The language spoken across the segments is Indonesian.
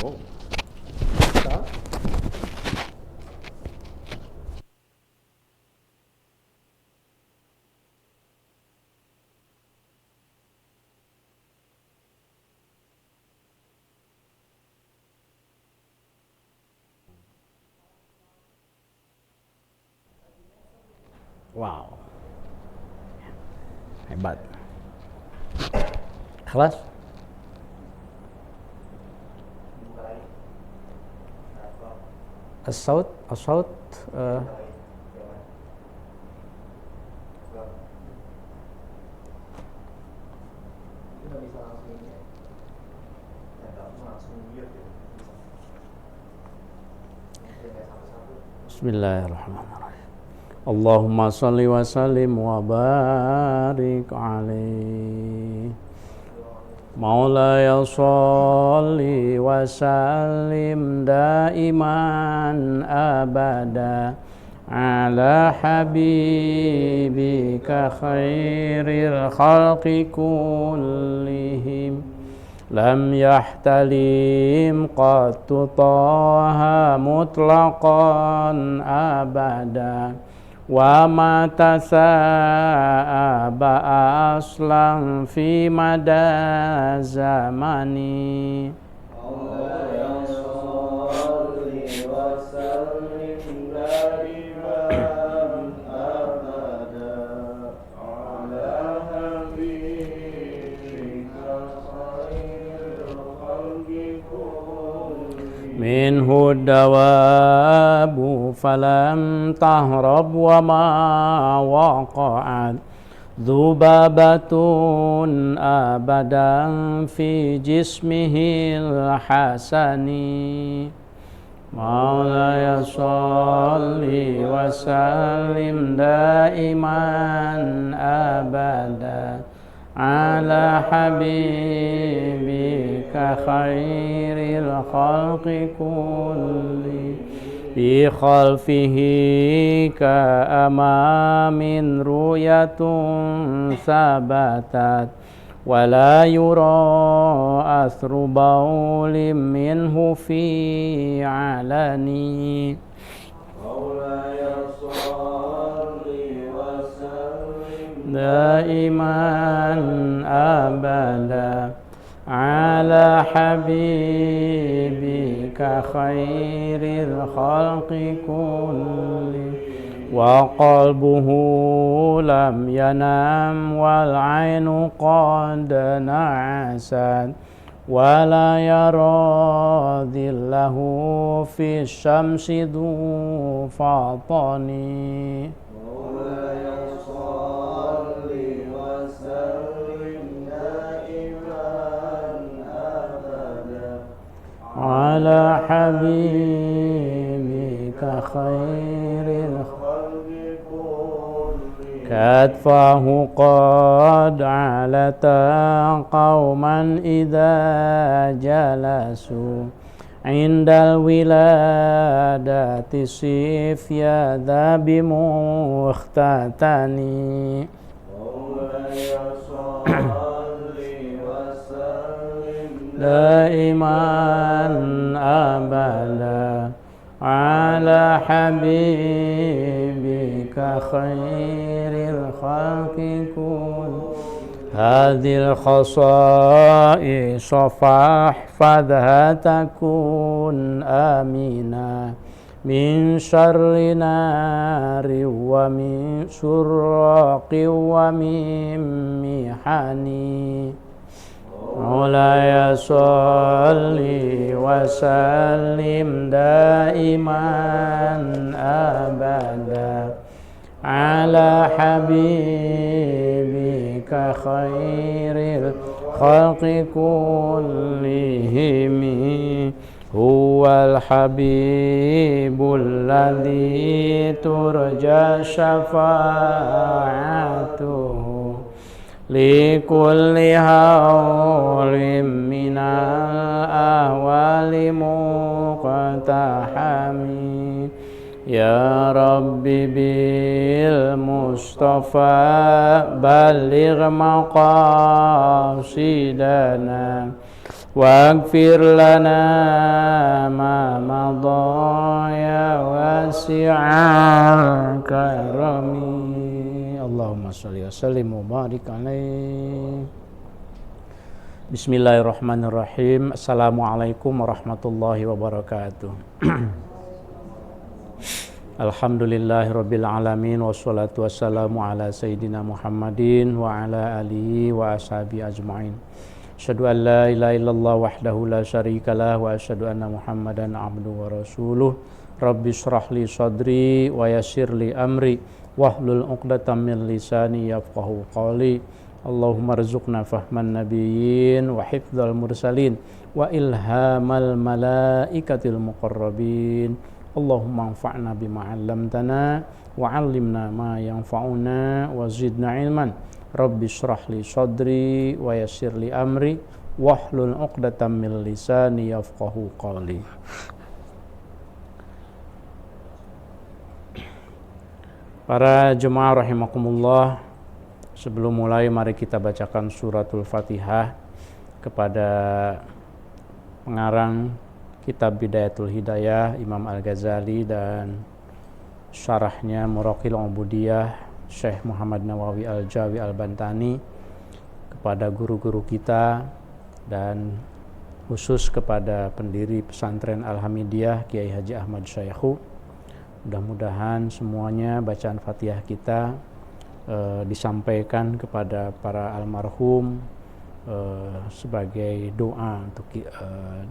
Oh, bisa. Wow, hebat. Kelas? Assault, Bismillahirrahmanirrahim. Allahumma salli wa sallim wa barik alaihi. Maulaya salli wa sallim daiman abada ala habibika khairil khalqi kullihim lam yahtalim qattu taha mutlaqan abada wa ma tasa'aba aslan fi mada zamani. Minhu dawabu falam tahrab wa ma waqa'at dhubabatun abadan fi jismihil hasani. Maulaya salli wa sallim daiman abada ala habibika khairil khalqi kulli bi khalfihi ka amamin ruyatun sabatat wala yura asru baulim minhu fi alani. Daiman abada ala habibika khairil khalqi kulli wa qalbuhu lam yanam wal ainu qad na'asat wa la yara dhillahu fi syamsi dhu fatani. Ala habibika khairil khalqi kulli katfahu qad alata qauman idza jalasu indal wiladati sif yadha bimukhtatani. Daiman abada ala habibika khairil khalqi kulli hadhil khasa'is fahfadha takun amina min syarri nari wa min surraqi wa min mihani. Maulaya salli wa sallim daiman abada ala habibika khairil khalqi kullihim huwal habibul ladzi turja syafa'atuhu likulli hawlim minal ahwali muqtahami. Ya Rabbi bil Mustafa baligh maqasidana واغفر لنا ما مضى يا واسع الكرم اللهم صل وسلم وبارك عليه. Bismillahirrahmanirrahim. Assalamualaikum warahmatullahi wabarakatuh. Alhamdulillahirabbil alamin wassalatu wassalamu ala sayyidina Muhammadin wa ala alihi wa ashabi ajmain. Asyhadu an la ilaha illallah wahdahu la syarikalah wa asyhadu anna Muhammadan abduhu wa rasuluh. Rabbi shrah li sadri wa yassir li amri wahlul 'uqdatam min lisani yafqahu qawli. Allahumma rzuqna fahman nabiyyin wa hifdzal mursalin wa ilhamal malaikatil muqarrabin. Allahumma anfa'na bima 'allamtana wa 'allimna ma yanfa'una wa zidna ilman. Rabbi shrah li sadri wa yassir li amri wahlul 'uqdatam min lisani yafqahu qawli. Para jemaah rahimakumullah, sebelum mulai mari kita bacakan suratul Fatihah kepada pengarang kitab Bidayatul Hidayah Imam Al-Ghazali dan syarahnya Muraqil Ubudiyah Syekh Muhammad Nawawi Al-Jawi Al-Bantani, kepada guru-guru kita dan khusus kepada pendiri pesantren Al-Hamidiyah Kiai Haji Ahmad Syaikhu. Mudah-mudahan semuanya bacaan Fatihah kita disampaikan kepada para almarhum sebagai doa untuk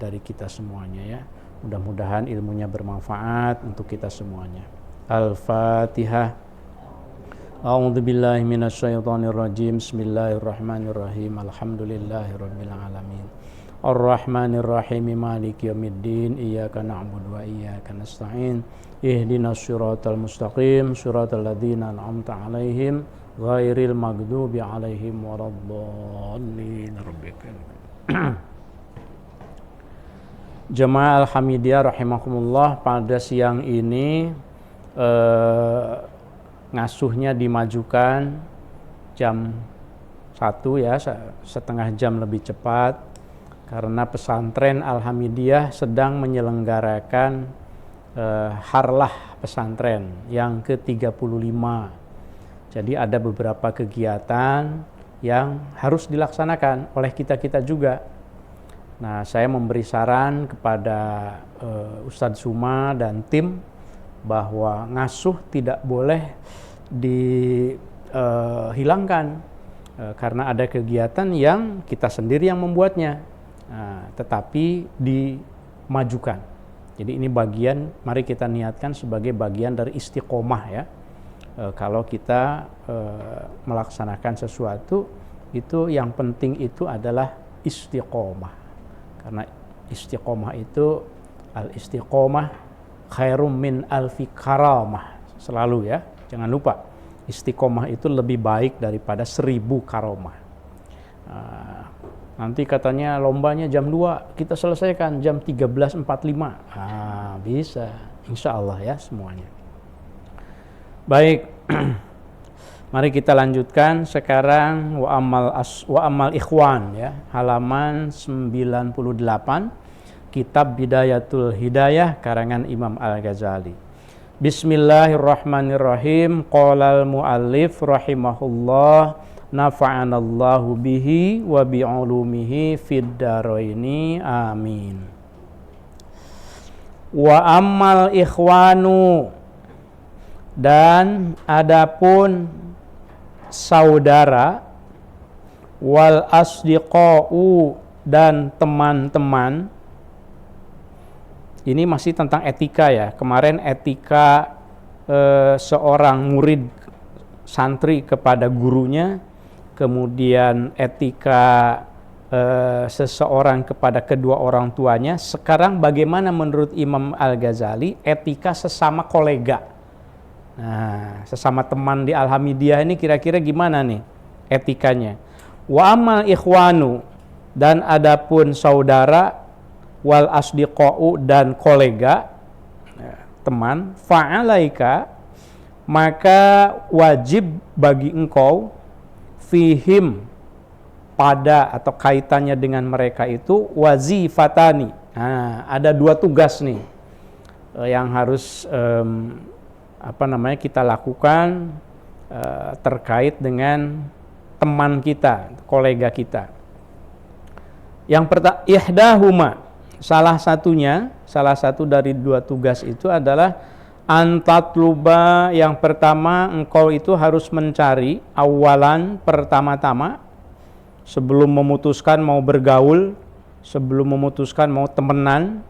dari kita semuanya ya. Mudah-mudahan ilmunya bermanfaat untuk kita semuanya. Al-Fatihah. A'udzubillahi minasyaitonirrajim. Bismillahirrahmanirrahim. Alhamdulillahirabbil alamin. Ar-Rahmanir-Rahim. Maliki yaumiddin. Iyyaka na'budu wa iyyaka nasta'in. Ihdinas siratal mustaqim. Siratal ladzina an'amta 'alaihim ghairil maghdubi 'alaihim waladdallin. Jemaah Al-Hamidiyah rahimakumullah, pada siang ini ngasuhnya dimajukan jam 1 ya, setengah jam lebih cepat, karena pesantren Al-Hamidiyah sedang menyelenggarakan harlah pesantren yang ke-35. Jadi ada beberapa kegiatan yang harus dilaksanakan oleh kita-kita juga. Nah, saya memberi saran kepada Ustadz Suma dan tim bahwa ngasuh tidak boleh dihilangkan karena ada kegiatan yang kita sendiri yang membuatnya, tetapi dimajukan. Jadi ini bagian, mari kita niatkan sebagai bagian dari istiqomah ya. Kalau kita melaksanakan sesuatu, itu yang penting itu adalah istiqomah. Karena istiqomah itu, al-istiqomah khairum min alfi karamah. Selalu ya, jangan lupa. Istiqomah itu lebih baik daripada 1000 karamah. Nanti katanya lombanya jam 2, kita selesaikan jam 13.45. Bisa, insya Allah ya semuanya. Baik, mari kita lanjutkan sekarang wa amal ikhwan ya, halaman 98, kitab Bidayatul Hidayah karangan Imam Al-Ghazali. Bismillahirrahmanirrahim. Qalal muallif rahimahullah, nafa'anallahu bihi wa bi'ulumihi fid daraini amin. Wa amal ikhwanu, dan adapun saudara, wal asdiqa'u, dan teman-teman. Ini masih tentang etika ya. Kemarin etika seorang murid santri kepada gurunya, kemudian etika seseorang kepada kedua orang tuanya. Sekarang bagaimana menurut Imam Al-Ghazali etika sesama kolega? Nah, sesama teman di Al-Hamidiyah ini kira-kira gimana nih etikanya? Wa amal ikhwanu, dan adapun saudara, wal asdiqa'u, dan kolega, teman, fa'alaika, maka wajib bagi engkau, fihim, pada atau kaitannya dengan mereka itu wazifatani. Nah, ada 2 tugas nih yang harus kita lakukan terkait dengan teman kita, kolega kita. Yang pertama, ihdahuma, salah satu dari 2 tugas itu adalah antatluba. Yang pertama, engkau itu harus mencari awalan, pertama-tama, sebelum memutuskan mau bergaul, sebelum memutuskan mau temenan,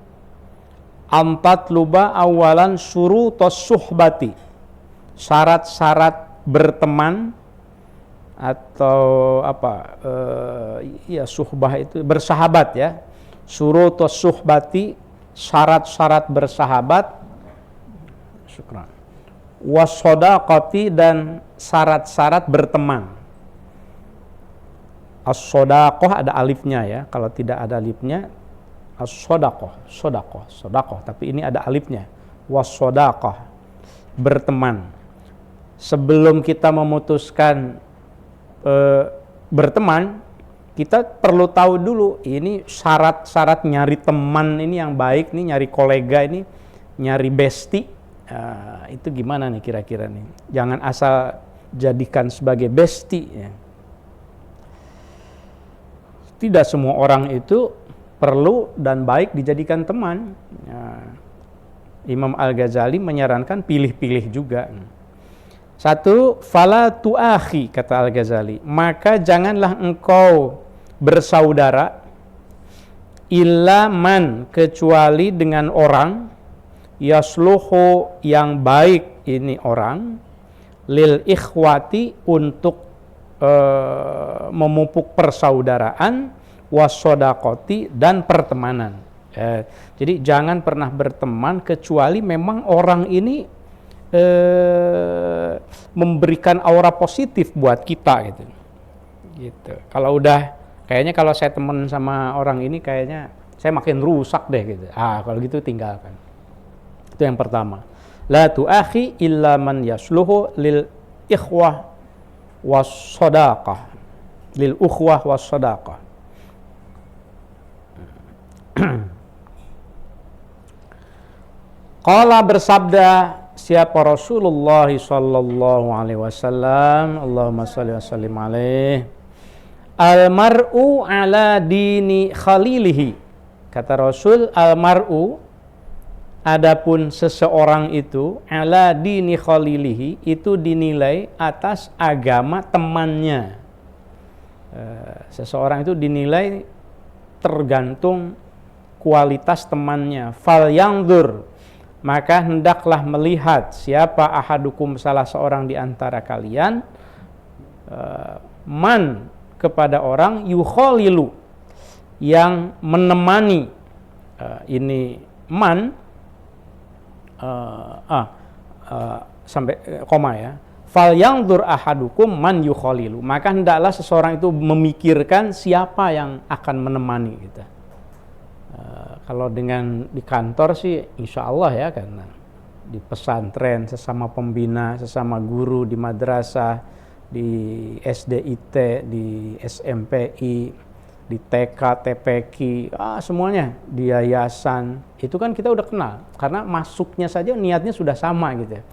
antatluba awalan syurutus suhbati, syarat-syarat berteman atau suhbah itu bersahabat ya. Syurutus suhbati, syarat-syarat bersahabat. Syukran. Wasodaqati, dan syarat-syarat berteman. As-sodaqoh ada alifnya ya. Kalau tidak ada alifnya, sodakoh. Tapi ini ada alifnya. Wasodaqoh, berteman. Sebelum kita memutuskan berteman, kita perlu tahu dulu ini syarat-syarat nyari teman ini yang baik nih, nyari kolega ini, nyari bestie. Itu gimana nih kira-kira nih? Jangan asal jadikan sebagai bestie ya. Tidak semua orang itu perlu dan baik dijadikan teman. Imam Al-Ghazali menyarankan pilih-pilih juga. 1, fala tu'akhi, kata Al-Ghazali, maka janganlah engkau bersaudara illa man, kecuali dengan orang yasluhu, yang baik ini orang, lil ikhwati, untuk memupuk persaudaraan, wasodaqoti, dan pertemanan. Jadi jangan pernah berteman kecuali memang orang ini memberikan aura positif buat kita gitu. Kalau udah kayaknya kalau saya temen sama orang ini kayaknya saya makin rusak deh gitu. Kalau gitu tinggalkan. Itu yang pertama. La tu'akhi illa man yasluhu lil ikhwah was-sadaqah. Lil ukhwah was-sadaqah. Qala, bersabda siapa Rasulullah sallallahu alaihi wasallam, Allahumma shalli wa sallim alaihi, al-mar'u ala dini khalilihi. Kata Rasul, al-mar'u, adapun seseorang itu, ala dini khalilihi, itu dinilai atas agama temannya. Seseorang itu dinilai tergantung kualitas temannya. Fal yanzur, maka hendaklah melihat siapa ahadukum, salah seorang di antara kalian, man, kepada orang, yukhalilu, yang menemani. Ini man sampai koma ya. Fal yanzur ahadukum man yukhalilu, maka hendaklah seseorang itu memikirkan siapa yang akan menemani kita. Kalau dengan di kantor sih insya Allah ya, karena di pesantren sesama pembina, sesama guru, di madrasah, di SDIT, di SMPI, di TK, TPQ, semuanya, di yayasan, itu kan kita udah kenal karena masuknya saja niatnya sudah sama gitu ya.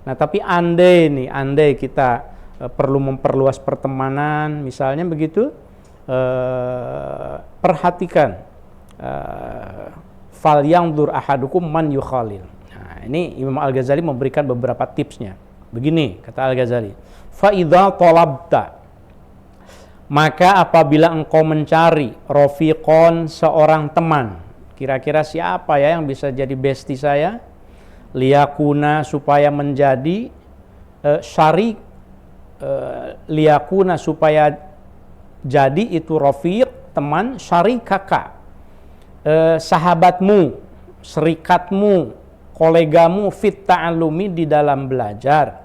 Nah tapi andai kita perlu memperluas pertemanan misalnya begitu, perhatikan fal yanzur ahadukum man yukhalil. Nah, ini Imam Al-Ghazali memberikan beberapa tipsnya. Begini kata Al-Ghazali, fa idza talabta, maka apabila engkau mencari rafiqon, seorang teman, kira-kira siapa ya yang bisa jadi bestie saya, liyakuna, supaya menjadi syarik, liyakuna, supaya jadi itu rafiq, teman, syarikaka, sahabatmu, serikatmu, kolegamu, fit ta'allumi, di dalam belajar,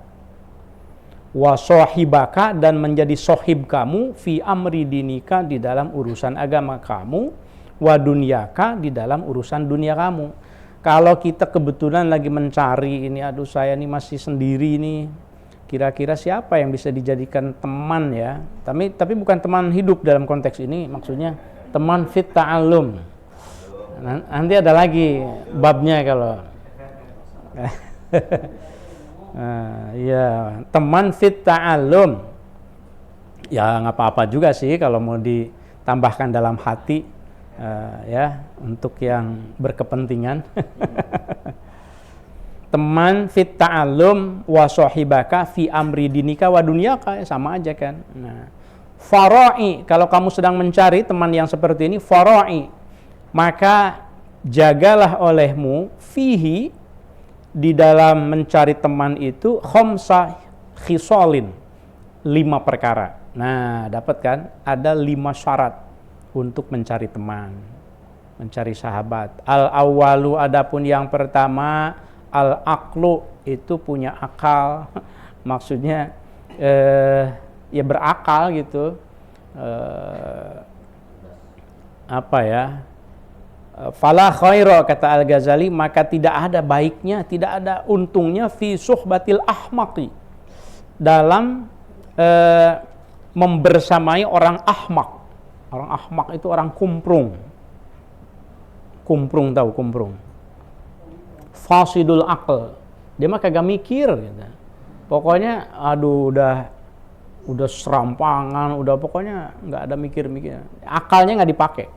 wa sohibaka, dan menjadi sohib kamu, fi amri dinika, di dalam urusan agama kamu, wa dunyaka, di dalam urusan dunia kamu. Kalau kita kebetulan lagi mencari ini, aduh saya ini masih sendiri nih, Kira-kira siapa yang bisa dijadikan teman ya? Tapi bukan teman hidup dalam konteks ini, maksudnya teman fit ta'allum. Nanti ada lagi babnya kalau ya, teman fit ta'allum. Ya nggak apa-apa juga sih kalau mau ditambahkan dalam hati, ya, untuk yang berkepentingan. Teman fit ta'allum wa sahibaka fi amri dinika wa dunyaka, sama aja kan. Nah, fara'i, kalau kamu sedang mencari teman yang seperti ini, fara'i, maka jagalah olehmu fihi, di dalam mencari teman itu, khamsa khisalin, 5 perkara. Nah, dapat kan? Ada 5 syarat untuk mencari teman, mencari sahabat. Al-awwalu, adapun yang pertama, al-aqlu, itu punya akal. Maksudnya ya berakal gitu. Apa ya? Fala khaira, kata Al-Ghazali, maka tidak ada baiknya, tidak ada untungnya fi suhbatil ahmaqi, dalam membersamai orang ahmak. Orang ahmak itu orang kumprung. Kumprung, tahu kumprung? Fasidul aql, dia mah kagak mikir gitu. Pokoknya aduh udah serampangan, udah pokoknya nggak ada mikir-mikir. Akalnya nggak dipakai.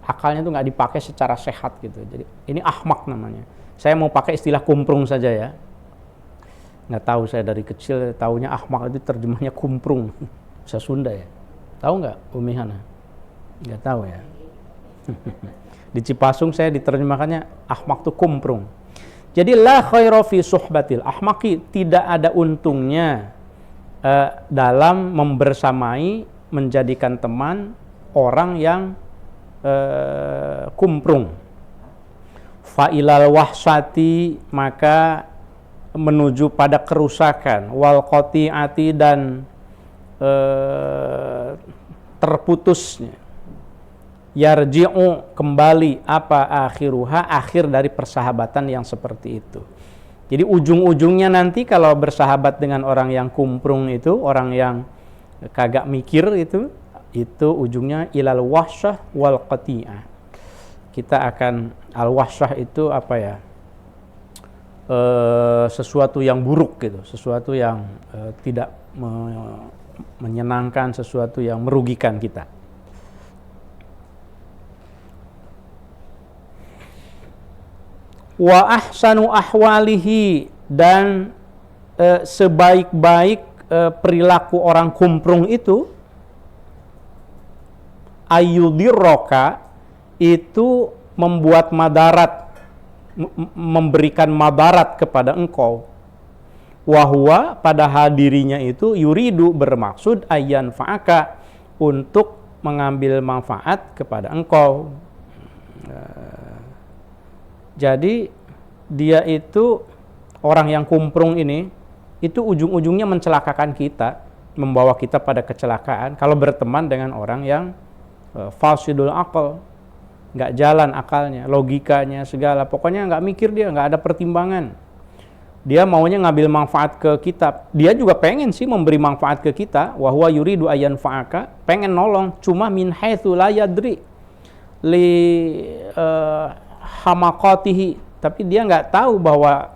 Akalnya tuh nggak dipakai secara sehat gitu. Jadi ini ahmak namanya. Saya mau pakai istilah kumprung saja ya. Nggak tahu, saya dari kecil taunya ahmak itu terjemahnya kumprung. Bahasa Sunda ya. Tahu nggak Umi Hana? Nggak tahu ya. Di Cipasung saya diterjemahkannya ahmak itu kumprung. Jadi la khaira fi suhbatil ahmaqi, tidak ada untungnya dalam membersamai, menjadikan teman orang yang kumprung. Fa ilal wahsati, maka menuju pada kerusakan, wal qati'ati, dan terputusnya, yarji'u, kembali, apa akhiruha, akhir dari persahabatan yang seperti itu. Jadi ujung-ujungnya nanti kalau bersahabat dengan orang yang kumprung itu, orang yang kagak mikir itu ujungnya ilal wahsyah wal qati'ah. Kita akan, al wahsyah itu apa ya? Sesuatu yang buruk gitu, sesuatu yang tidak menyenangkan, sesuatu yang merugikan kita. Wa ahsanu ahwalihi, dan sebaik-baik perilaku orang kumprung itu, ayyudirroka, itu membuat madarat, memberikan madarat kepada engkau. Wahwa, padahal dirinya itu, yuridu, bermaksud, ayyan fa'aka, untuk mengambil manfaat kepada engkau. Jadi dia itu, orang yang kumprung ini, itu ujung-ujungnya mencelakakan kita, membawa kita pada kecelakaan kalau berteman dengan orang yang fasidul aql, nggak jalan akalnya, logikanya, segala, pokoknya nggak mikir, dia nggak ada pertimbangan. Dia maunya ngambil manfaat ke kita. Dia juga pengen sih memberi manfaat ke kita, wa huwa yuridu ayyan fa'aka, pengen nolong, cuma min haitsu la yadri li hamaqatihi, tapi dia nggak tahu bahwa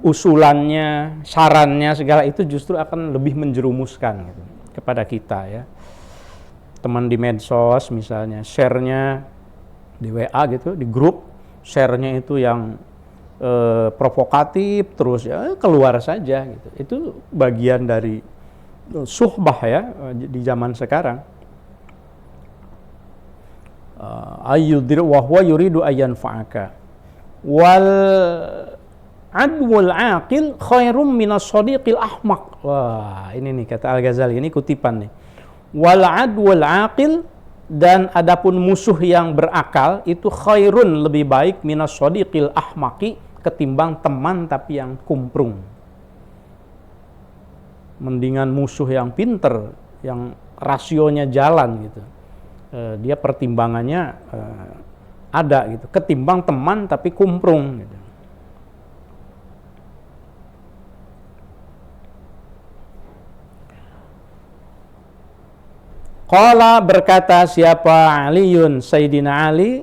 usulannya, sarannya, segala itu justru akan lebih menjerumuskan gitu, kepada kita ya. Teman di medsos misalnya, share-nya di WA gitu, di grup, share-nya itu yang provokatif, terus ya keluar saja gitu. Itu bagian dari suhbah ya di zaman sekarang. Ayyudir wa huwa yuridu ayyan fa'aka wal adwul aqil khairum minas sadiqil ahmaq. Wah, ini nih kata Al-Ghazali, ini kutipan nih. Wal adwul aqil, dan adapun musuh yang berakal itu khairun, lebih baik, minas sadiqil ahmaqi, ketimbang teman tapi yang kumprung. Mendingan musuh yang pinter, yang rasionya jalan gitu, dia pertimbangannya ada gitu, ketimbang teman tapi kumprung gitu. Qala berkata siapa Aliun, Sayyidina Ali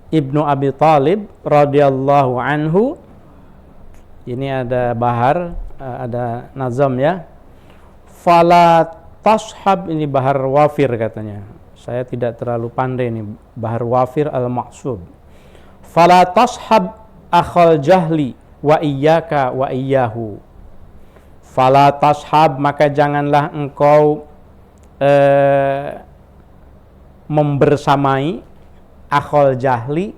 Ibnu Abi Thalib radhiyallahu anhu. Ini ada bahar, ada nazam ya. Fala tashab, ini bahar wafir katanya. Saya tidak terlalu pandai ini bahar wafir al-maqsub. Fala tashab akhal jahli wa iyyaka wa iyyahu. Fala tashab, maka janganlah engkau membersamai akhal jahli,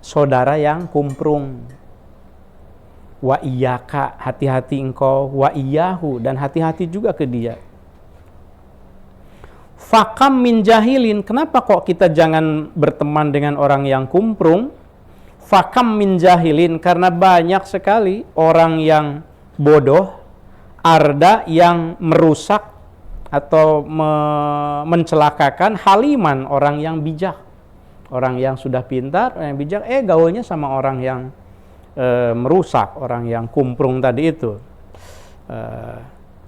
saudara yang kumprung. Wa iyyaka, hati-hati engkau, wa iyyahu, dan hati-hati juga ke dia. Fakam min jahilin, kenapa kok kita jangan berteman dengan orang yang kumprung? Fakam min jahilin, karena banyak sekali orang yang bodoh, arda, yang merusak atau mencelakakan haliman, orang yang bijak. Orang yang sudah pintar, orang yang bijak, gaulnya sama orang yang merusak, orang yang kumprung tadi itu.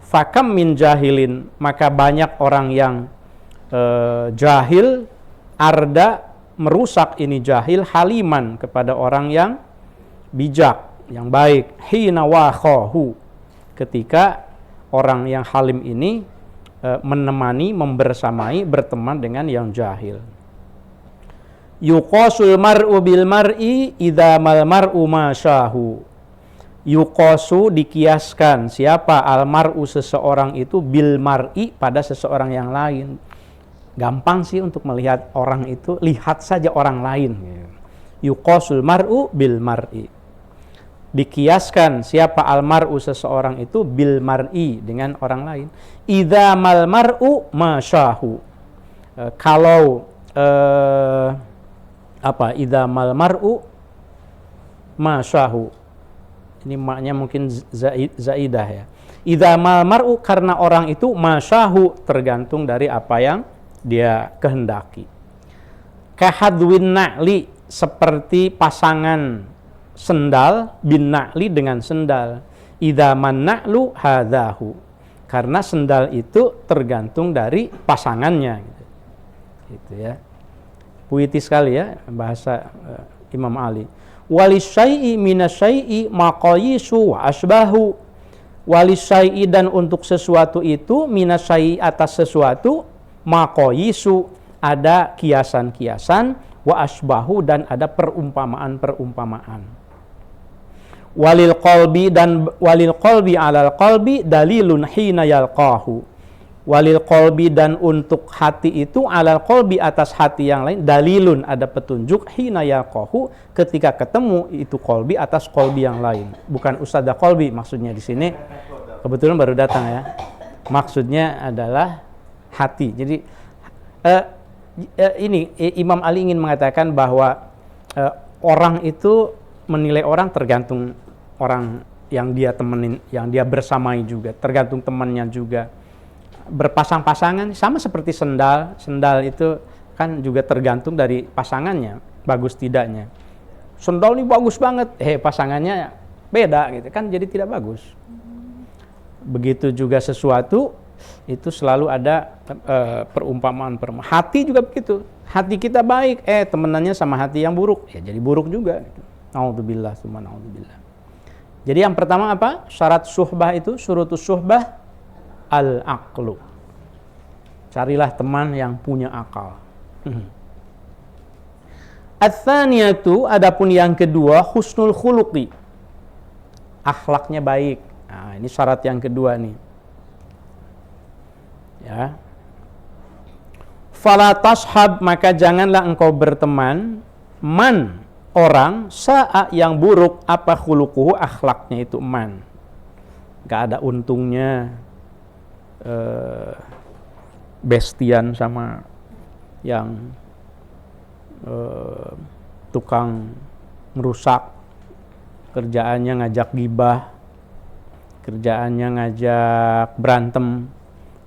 Fakam min jahilin, maka banyak orang yang jahil, arda, merusak ini jahil, haliman, kepada orang yang bijak, yang baik. Hina wakhohu, ketika orang yang halim ini menemani, membersamai, berteman dengan yang jahil. Yuqasul mar'u bil mar'i idza mal mar'u masyahu. Yuqasu, dikiaskan, siapa al mar'u, seseorang itu, bil mar'i, pada seseorang yang lain. Gampang sih untuk melihat orang itu, lihat saja orang lain. Yuqasul mar'u bil mar'i. Dikiaskan siapa al mar'u, seseorang itu, bil mar'i, dengan orang lain. Idza mal mar'u masyahu. Kalau idza mal mar'u masyahu. Ini maknanya mungkin zaidah ya. Idza mal mar'u, karena orang itu, masyahu, tergantung dari apa yang dia kehendaki. Kahadwin na'li, seperti pasangan sendal, bin na'li, dengan sendal. Idza man na'lu hadahu, karena sendal itu tergantung dari pasangannya, gitu ya. Puitis sekali ya bahasa Imam Ali. Walisyai'i minasyai'i maqayisu wa asbahu. Walisyai'i, dan untuk sesuatu itu, minasyai'i, atas sesuatu, maqayisu, ada kiasan-kiasan, wa asbahu, dan ada perumpamaan-perumpamaan. Walil qalbi, dan walil qalbi alal qalbi dalilun hina yalqahu. Walil qalbi, dan untuk hati itu, alal qalbi, atas hati yang lain, dalilun, ada petunjuk, hina yalqahu, ketika ketemu itu qalbi atas qalbi yang lain. Bukan ustadzah qalbi maksudnya di sini, kebetulan baru datang ya. Maksudnya adalah hati. Jadi ini Imam Ali ingin mengatakan bahwa orang itu menilai orang tergantung orang yang dia temenin, yang dia bersamai juga, tergantung temannya juga. Berpasang-pasangan sama seperti sendal. Sendal itu kan juga tergantung dari pasangannya, bagus tidaknya. Sendal ini bagus banget, pasangannya beda gitu kan, jadi tidak bagus. Begitu juga sesuatu itu selalu ada perumpamaan. Hati juga begitu. Hati kita baik, temenannya sama hati yang buruk, ya jadi buruk juga. Naudzubillah, summa naudzubillah. Jadi yang pertama apa? Syarat suhbah itu, syurutus suhbah al-aqlu. Carilah teman yang punya akal. Ats-tsaniyatu, adapun yang kedua, husnul khuluqi. Akhlaknya baik. Nah, ini syarat yang kedua nih. Ya. Fala tashab, maka janganlah engkau berteman, man, orang, sa'a, yang buruk, apa khuluquhu, akhlaknya itu, man. Gak ada untungnya bestian sama yang tukang merusak, kerjaannya ngajak gibah, kerjaannya ngajak berantem,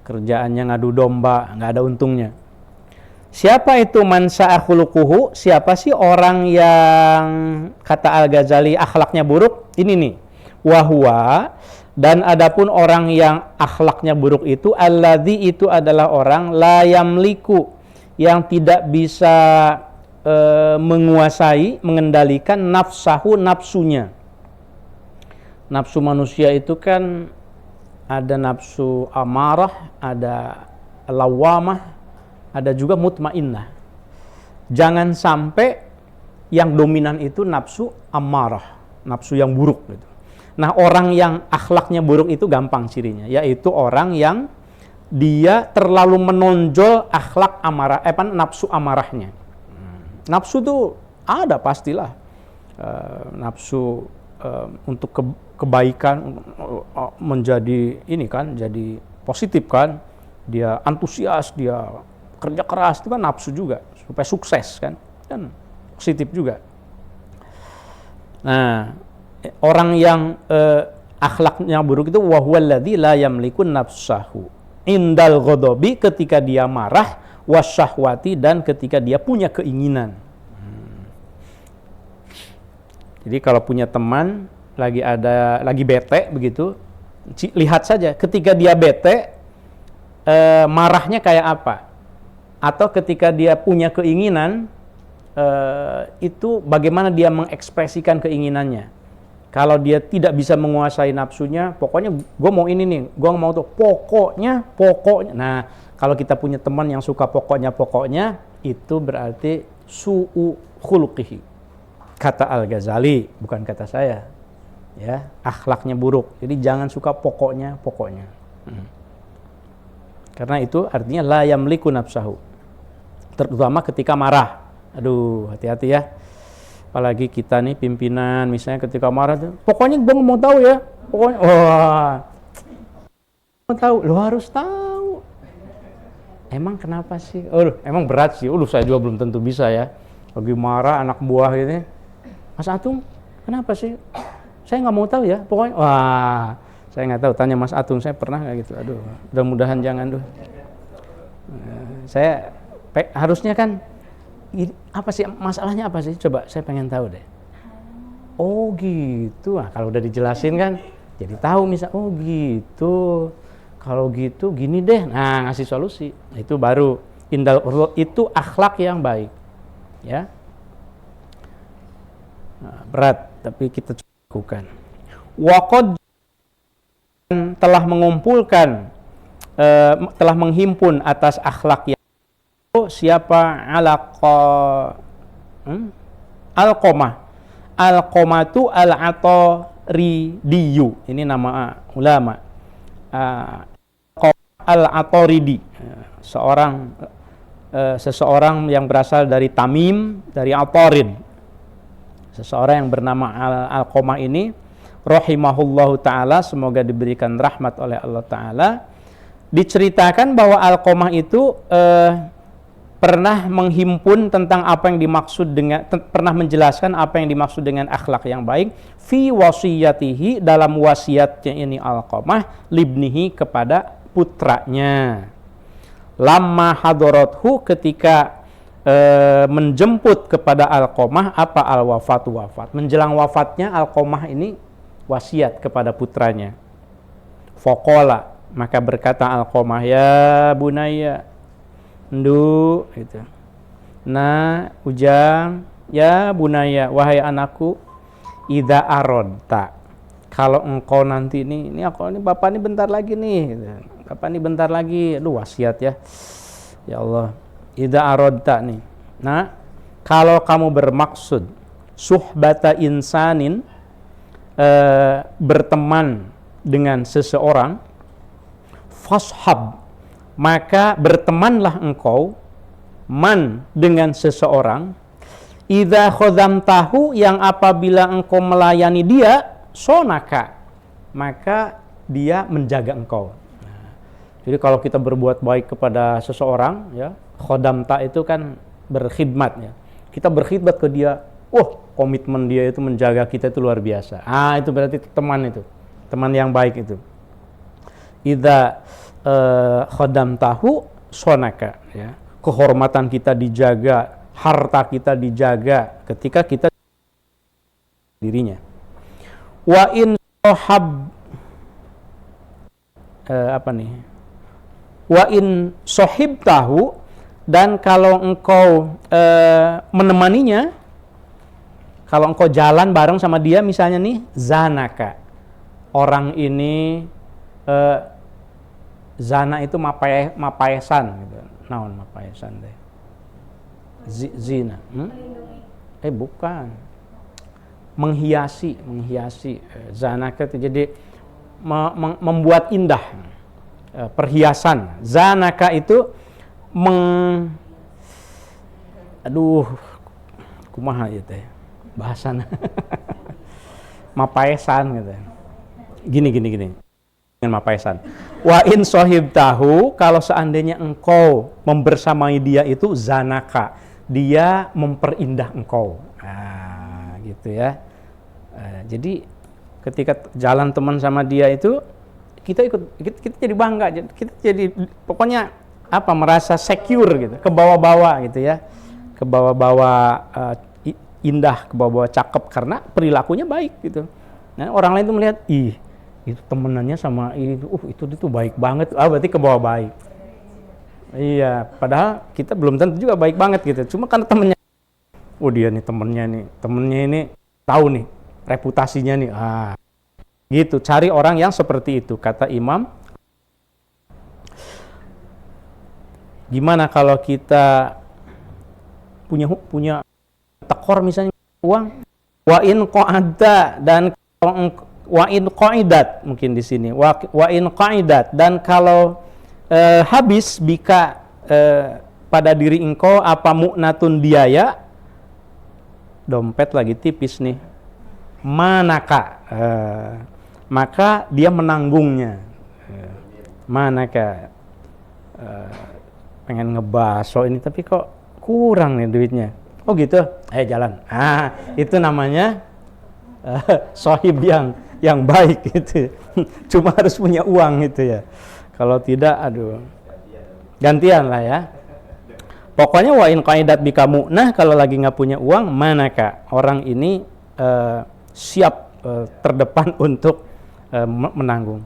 kerjaannya ngadu domba, nggak ada untungnya. Siapa itu man sa'a khuluquhu? Siapa sih orang yang kata Al-Ghazali akhlaknya buruk? Ini nih. Wa huwa, Dan adapun orang yang akhlaknya buruk itu alladzi itu adalah orang la yamliku yang tidak bisa menguasai, mengendalikan nafsahu nafsunya. Nafsu manusia itu kan ada nafsu amarah, ada lawamah, ada juga mutmainnah. Jangan sampai yang dominan itu nafsu amarah, nafsu yang buruk gitu. Nah, orang yang akhlaknya buruk itu gampang cirinya, yaitu orang yang dia terlalu menonjol akhlak amarah, nafsu amarahnya. Nafsu tuh ada pastilah, nafsu untuk kebaikan menjadi ini kan, jadi positif kan, dia antusias, dia kerja keras, itu kan nafsu juga supaya sukses kan positif juga. Nah, orang yang akhlaknya buruk itu wahuwaladzi la yamliku nafsahu indal ghadabi, ketika dia marah, wasyahwati, dan ketika dia punya keinginan. Jadi kalau punya teman lagi bete begitu, lihat saja ketika dia bete marahnya kayak apa, atau ketika dia punya keinginan itu bagaimana dia mengekspresikan keinginannya. Kalau dia tidak bisa menguasai nafsunya, pokoknya gue mau ini nih, gue mau tuh, pokoknya. Nah, kalau kita punya teman yang suka pokoknya, itu berarti su'u khuluqihi. Kata Al-Ghazali, bukan kata saya. Ya, akhlaknya buruk. Jadi jangan suka pokoknya. Karena itu artinya la yamliku nafsahu. Terutama ketika marah. Aduh, hati-hati ya. Apalagi kita nih pimpinan, misalnya ketika marah tuh, pokoknya gue mau tahu ya. Pokoknya, mau tahu, lo harus tahu. Emang kenapa sih? Emang berat sih. Saya juga belum tentu bisa ya. Lagi marah anak buah gitu. Mas Atung, kenapa sih? Saya nggak mau tahu ya. Pokoknya, saya nggak tahu. Tanya Mas Atung, saya pernah nggak gitu. Aduh, mudah-mudahan jangan tuh. Saya harusnya kan, apa sih masalahnya apa sih? Coba saya pengen tahu deh. Oh gitu. Kalau udah dijelasin kan, jadi tahu misal. Oh gitu. Kalau gitu gini deh. Nah, ngasih solusi. Itu baru indal itu akhlak yang baik. Ya. Nah, berat, tapi kita lakukan. Waqad telah mengumpulkan, telah menghimpun atas akhlak yang siapa Alqamah itu Al-Atoridiyu, ini nama ulama. Al-Atoridi, seseorang yang berasal dari Tamim, dari Atorid. Seseorang yang bernama Alqamah ini rahimahullahu ta'ala, semoga diberikan rahmat oleh Allah ta'ala. Diceritakan bahwa Alqamah itu pernah menghimpun tentang apa yang dimaksud dengan, pernah menjelaskan apa yang dimaksud dengan akhlak yang baik fi wasiyatihi, dalam wasiatnya ini Alqamah libnihi, kepada putranya. Lamma hadarathu, ketika menjemput kepada Alqamah apa wafat. Menjelang wafatnya Alqamah ini wasiat kepada putranya. Faqala, maka berkata Alqamah, ya bunayya, ndu gitu. Nah, Ujang, ya bunaya, wahai anakku, idza aradta, kalau engkau nanti ini bapak ini bentar lagi nih gitu. Bapak ini bentar lagi, aduh wasiat ya. Ya Allah, idza aradta nih. Nah, kalau kamu bermaksud suhbata insanin, berteman dengan seseorang, fashab, maka bertemanlah engkau dengan seseorang, idza khadamtahu, yang apabila engkau melayani dia, sonaka, maka dia menjaga engkau. Jadi kalau kita berbuat baik kepada seseorang, ya, khodamta itu kan berkhidmat ya. Kita berkhidmat ke dia, komitmen dia itu menjaga kita itu luar biasa. Itu berarti teman itu, teman yang baik itu. Idza khodamtahu sonaka, ya. Kehormatan kita dijaga, harta kita dijaga ketika kita dirinya. Wa in apa nih? Wa in sohibtahu, dan kalau engkau menemaninya, kalau engkau jalan bareng sama dia misalnya nih, zanaka. Orang ini zana itu mapaesan gitu. Naon mapaesan teh? Zina. Bukan. Menghiasi. Zanaka itu jadi membuat indah. Perhiasan. Zanaka itu kumaha ieu teh bahasana. Mapaesan gitu. Gini dengan mapaesan. Wa in sohibtahu, kalau seandainya engkau membersamai dia itu zanaka, dia memperindah engkau. Gitu ya. Jadi ketika jalan teman sama dia itu kita jadi bangga, kita jadi pokoknya merasa secure gitu, ke bawah-bawah gitu ya. Ke bawah-bawah indah, ke bawah-bawah cakep karena perilakunya baik gitu. Nah, orang lain tuh melihat, itu temenannya sama itu baik banget, berarti ke bawah baik. Iya, padahal kita belum tentu juga baik banget gitu. Cuma karena temennya, dia nih temennya ini tahu nih reputasinya nih, gitu. Cari orang yang seperti itu, kata Imam. Gimana kalau kita punya tekor misalnya uang, wa in qa'ada, dan wa in qa'idat, mungkin di sini wa in qa'idat, dan kalau habis bika pada diri engkau apa mu'natun biaya, dompet lagi tipis nih, manaka, maka dia menanggungnya. Manaka, pengen ngebaso ini tapi kok kurang nih duitnya. Oh gitu, jalan. Itu namanya sohib yang baik gitu. Cuma harus punya uang gitu ya. Kalau tidak, gantian lah ya. Pokoknya wa in qaidat bika mu'nah, kalau lagi nggak punya uang, manaka, orang ini siap terdepan untuk menanggung.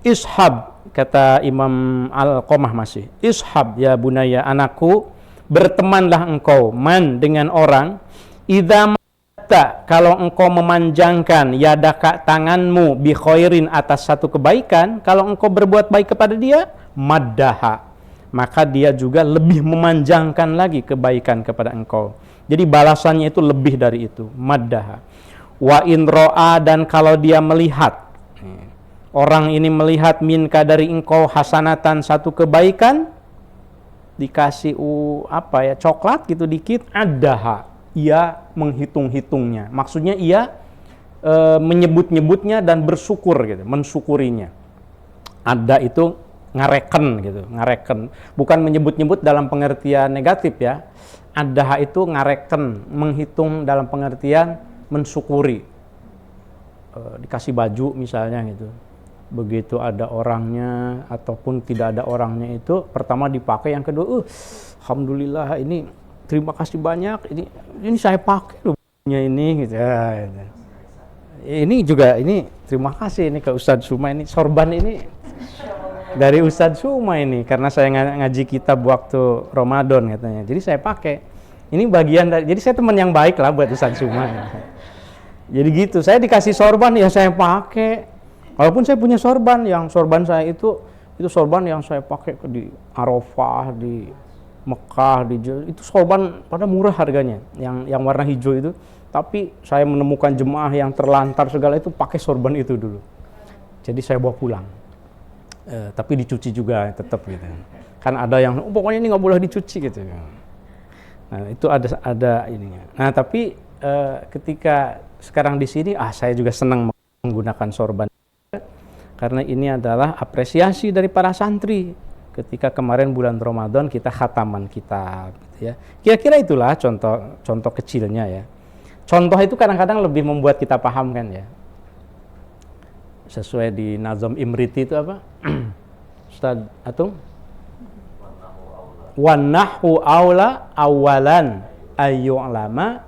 Ishab, kata Imam Al-Qamah masih. Ishab ya bunaya, anakku, bertemanlah engkau man dengan orang, idza matta, kalau engkau memanjangkan yadaka, tanganmu, bi khairin, atas satu kebaikan, kalau engkau berbuat baik kepada dia, maddaha, maka dia juga lebih memanjangkan lagi kebaikan kepada engkau. Jadi balasannya itu lebih dari itu, maddaha. Wa in ro'a, dan kalau dia melihat, orang ini melihat minka dari engkau hasanatan, satu kebaikan, dikasih coklat gitu dikit, adaha, ia menghitung-hitungnya. Maksudnya ia menyebut-nyebutnya dan bersyukur gitu, mensyukurinya. Ada itu ngareken gitu, ngareken. Bukan menyebut-nyebut dalam pengertian negatif ya. Adaha itu ngareken, menghitung dalam pengertian mensyukuri. Dikasih baju misalnya gitu. Begitu ada orangnya ataupun tidak ada orangnya, itu pertama dipakai, yang kedua alhamdulillah, ini terima kasih banyak, ini saya pakai loh ini gitu ya. Ini juga terima kasih ini ke Ustadz Suma, ini sorban ini dari Ustadz Suma ini karena saya ngaji kitab waktu Ramadan katanya, jadi saya pakai, ini bagian dari, jadi saya teman yang baik lah buat Ustadz Suma. Jadi gitu, saya dikasih sorban ya saya pakai. Walaupun saya punya sorban saya itu sorban yang saya pakai di Arafah, di Mekah, itu sorban pada murah harganya, yang warna hijau itu. Tapi saya menemukan jemaah yang terlantar segala itu pakai sorban itu dulu. Jadi saya bawa pulang. Tapi dicuci juga tetap gitu. Kan ada yang pokoknya ini nggak boleh dicuci gitu. Nah itu ada ininya. Nah tapi ketika sekarang di sini, saya juga senang menggunakan sorban. Karena ini adalah apresiasi dari para santri ketika kemarin bulan Ramadan kita khataman kitab gitu ya. Kira-kira itulah contoh kecilnya ya. Contoh itu kadang-kadang lebih membuat kita paham kan ya. Sesuai di Nazam Imriti itu apa? Ustaz Atung? Wan nahwu aula awalan ayyu'lama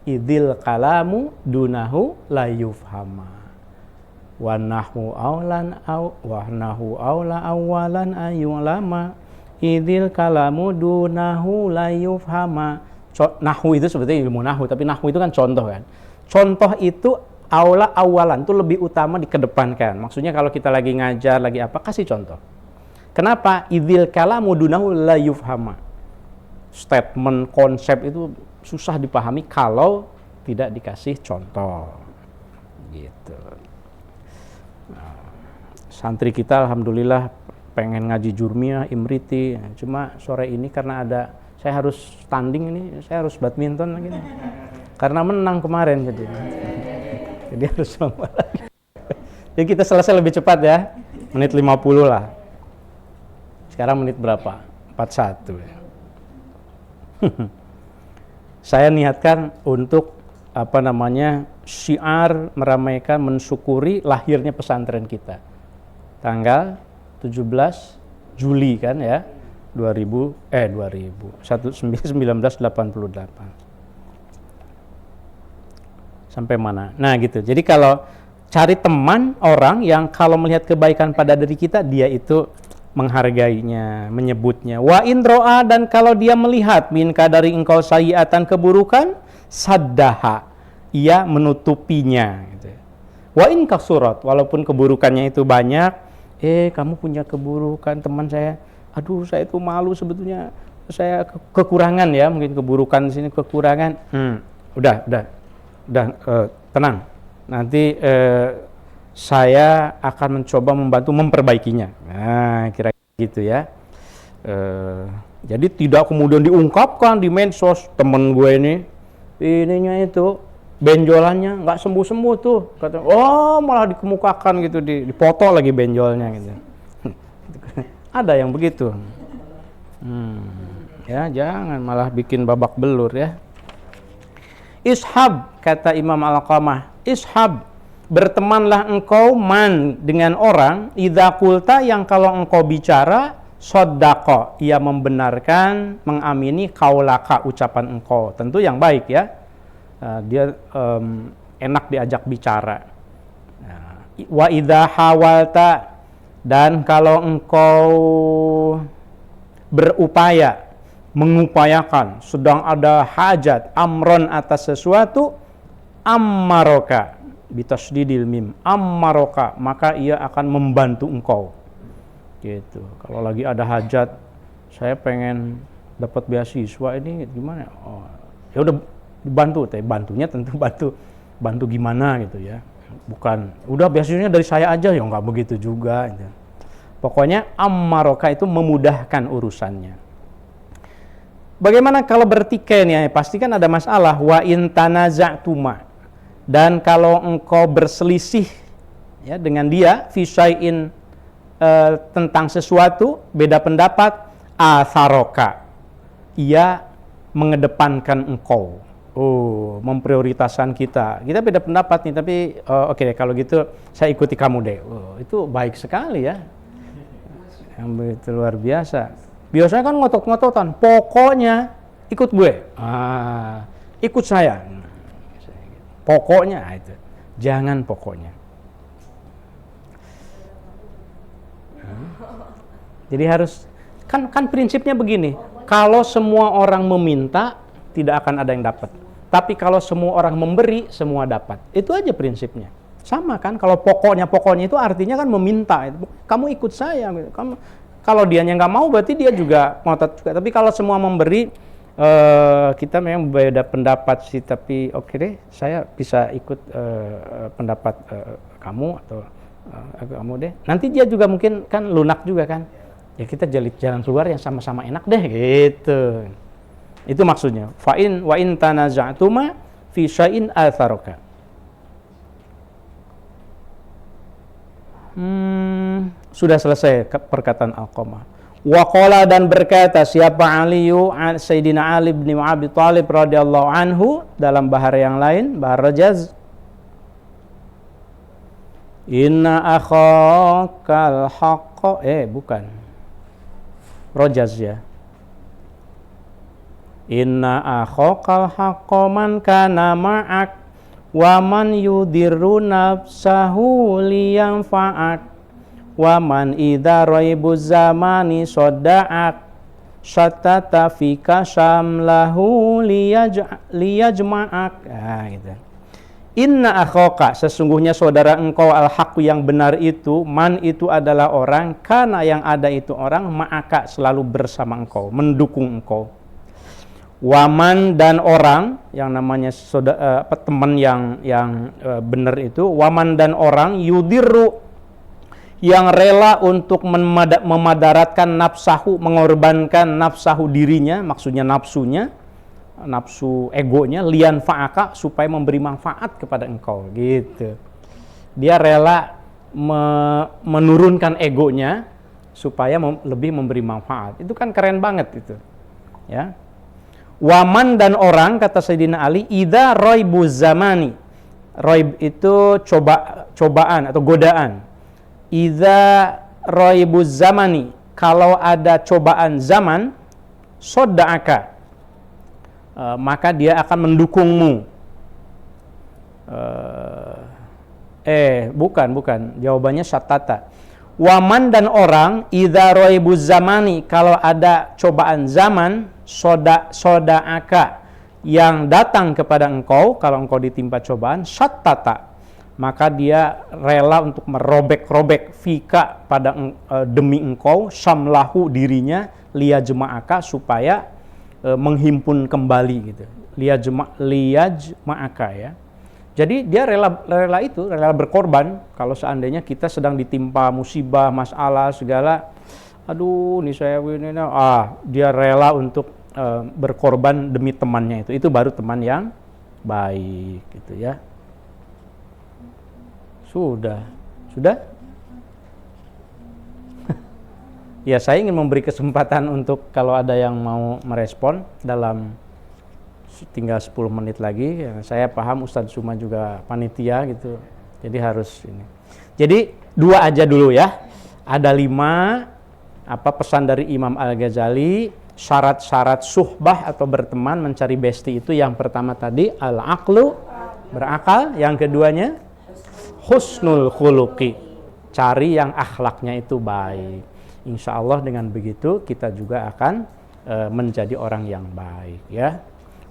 idil kalamu dunahu la yufhama. wa nahwu aula awalan ayyulama idil kalamu dunahu la yufhama. Nahwu itu sebetulnya ilmu nahwu, tapi nahwu itu kan contoh kan. Contoh itu aula awalan itu lebih utama dikedepankan. Maksudnya kalau kita lagi ngajar lagi apa, kasih contoh. Kenapa? Idil kalamu dunahu la yufhama. Statement, konsep itu susah dipahami kalau tidak dikasih contoh. Gitu. Nah, santri kita alhamdulillah pengen ngaji Jurmiyah, Imriti. Cuma sore ini karena saya harus standing ini, saya harus badminton lagi nih. Karena menang kemarin jadi harus lomba lagi. Jadi kita selesai lebih cepat ya. Menit 50 lah. Sekarang menit berapa? 41 ya. Saya niatkan untuk syiar meramaikan, mensyukuri lahirnya pesantren kita. Tanggal 17 Juli kan ya. 1988. Sampai mana? Nah gitu. Jadi kalau cari teman orang yang kalau melihat kebaikan pada diri kita, dia itu menghargainya, menyebutnya. Wa indro'a, dan kalau dia melihat minka dari engkau sayiatan, keburukan, saddaha, ia menutupinya. Gitu. Wa in kasurat, walaupun keburukannya itu banyak, kamu punya keburukan teman saya. Aduh, saya itu malu sebetulnya, saya kekurangan ya, mungkin keburukan di sini kekurangan. Udah, tenang. Nanti saya akan mencoba membantu memperbaikinya. Nah, kira gitu ya. Jadi tidak kemudian diungkapkan di medsos, temen gue ininya itu benjolannya nggak sembuh-sembuh tuh. Kata, malah dikemukakan gitu, dipoto lagi benjolnya gitu. Ada yang begitu. Ya jangan malah bikin babak belur ya. Ishab, kata Imam Al-Qamah, ishab, bertemanlah engkau dengan orang, idza qulta, yang kalau engkau bicara, sodako, ia membenarkan, mengamini, kaulaka, ucapan engkau. Tentu yang baik ya. Dia enak diajak bicara. Wa idza hawalta, dan kalau engkau berupaya, mengupayakan, sedang ada hajat, amron, atas sesuatu, ammaroka, bitasdidil mim, ammaroka, maka ia akan membantu engkau. Gitu. Kalau lagi ada hajat, saya pengen dapat beasiswa ini gimana? Ya udah dibantu, bantunya tentu bantu gimana gitu ya. Bukan, udah beasiswanya dari saya aja, ya nggak begitu juga. Gitu. Pokoknya ammaroka itu memudahkan urusannya. Bagaimana kalau bertikai nih? Pasti kan ada masalah. Wa in tanaza'tuma, dan kalau engkau berselisih ya dengan dia fi syai'in, tentang sesuatu, beda pendapat, atharoka, ia mengedepankan engkau. Memprioritaskan kita beda pendapat nih, tapi oke deh kalau gitu saya ikuti kamu deh. Itu baik sekali ya, yang begitu luar biasa. Biasanya kan ngotot-ngototan, pokoknya ikut gue, ikut saya, pokoknya itu, jangan pokoknya. Jadi harus kan prinsipnya begini, kalau semua orang meminta tidak akan ada yang dapat, tapi kalau semua orang memberi semua dapat. Itu aja prinsipnya. Sama kan, kalau pokoknya itu artinya kan meminta, kamu ikut saya, kamu, kalau dianya nggak mau berarti dia juga ngotot juga. Tapi kalau semua memberi, kita memang beda pendapat sih, tapi oke deh, saya bisa ikut pendapat kamu atau kamu deh. Nanti dia juga mungkin kan lunak juga kan. Ya kita jalan keluar yang sama-sama enak deh gitu. Itu maksudnya. Wa in tanaza'tuma fi syai'in atharoka. Sudah selesai perkataan Al-Qamah. Wa qala, dan berkata siapa Sayyidina Ali bin Abi Thalib radhiyallahu anhu dalam bahar yang lain, bahar Rajaz, inna akhakal haqqa, bukan Rajaz ya. Inna akhakal haqqa man kana ma'ak wa man yudirru nafsahu liyanfa'ak wa man idza raibuz zamani sadda'ak syattata fika syamlahu liyajma'ak. Nah, gitu. Inna akhaka, sesungguhnya saudara engkau al-haq yang benar itu, man itu adalah orang, kana yang ada itu orang, ma'aka selalu bersama engkau, mendukung engkau. Waman dan orang, yang namanya teman yang benar itu, waman dan orang yudirru, yang rela untuk memadaratkan nafsahu, mengorbankan nafsahu dirinya, maksudnya nafsunya, nafsu egonya, lian fa'aka, supaya memberi manfaat kepada engkau, gitu. Dia rela menurunkan egonya supaya lebih memberi manfaat. Itu kan keren banget itu, ya. Waman dan orang, kata Sayyidina Ali, idza raibuz zamani. Raib itu cobaan atau godaan. Idza raibuz zamani, kalau ada cobaan zaman, sodda'aka, maka dia akan mendukungmu. Bukan. Jawabannya syatata. Waman dan orang, idza raibuz zamani, kalau ada cobaan zaman, soda'aka, yang datang kepada engkau, kalau engkau ditimpa cobaan, syatata, maka dia rela untuk merobek-robek fika demi engkau, syamlahu dirinya, liyajma'aka, supaya menghimpun kembali gitu. Liyajma'aka, ya. Jadi dia rela berkorban. Kalau seandainya kita sedang ditimpa musibah, masalah segala, aduh nih saya ini, dia rela untuk berkorban demi temannya itu baru teman yang baik gitu, ya. Sudah ya, saya ingin memberi kesempatan untuk kalau ada yang mau merespon dalam tinggal 10 menit lagi. Ya, saya paham Ustadz Suma juga panitia gitu, jadi harus ini. Jadi 2 aja dulu ya. Ada 5 pesan dari Imam Al-Ghazali, syarat-syarat suhbah atau berteman, mencari besti itu. Yang pertama tadi al-aqlu, berakal. Yang keduanya husnul khuluqi, cari yang akhlaknya itu baik. Insya Allah dengan begitu kita juga akan menjadi orang yang baik, ya.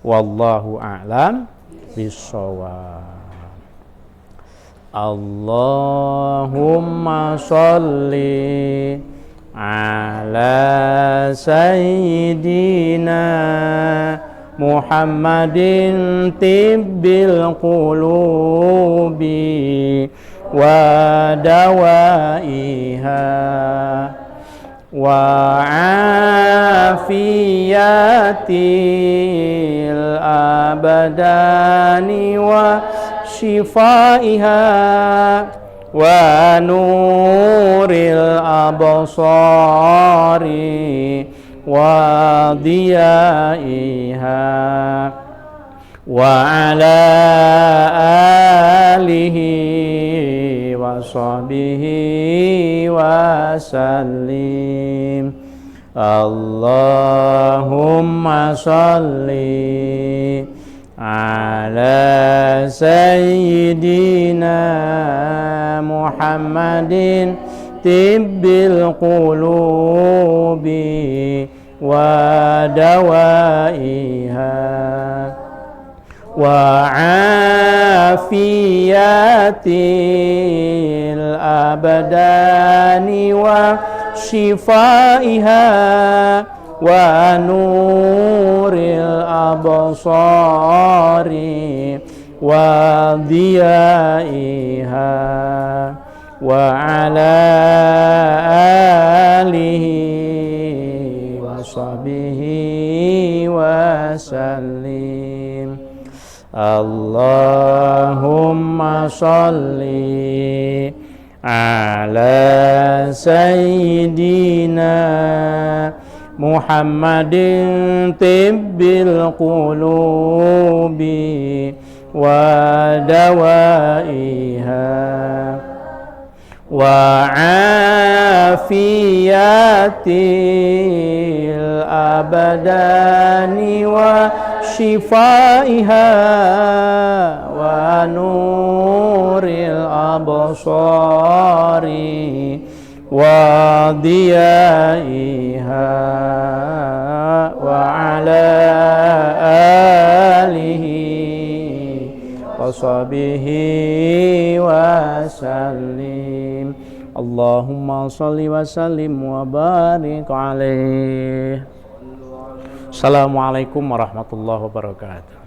Wallahu a'lam bishawab. Allahumma sholli ala sayyidina Muhammadin tibbil qulubi wa dawaiha wa afiyatil abadani wa shifaiha wa nuril absari wa diyaiha wa ala alihi wa sahbihi wa sallim. Allahumma salli ala sayyidina Muhammadin tibbil qulubi wa dawaiha wa afiyatil abadani wa shifaiha wa nuril absari wa diyaiha wa ala alihi wa sahbihi wa sallim. Allahumma sholli ala sayyidina Muhammadin tibbil qulubi wa dawaiha وعافية الأبدان وشفائها ونور الأبصار وضيائها وعلى آله وصحبه وسلم. Allahumma sholli wa sallim wa barik alaih. Assalamualaikum warahmatullahi wabarakatuh.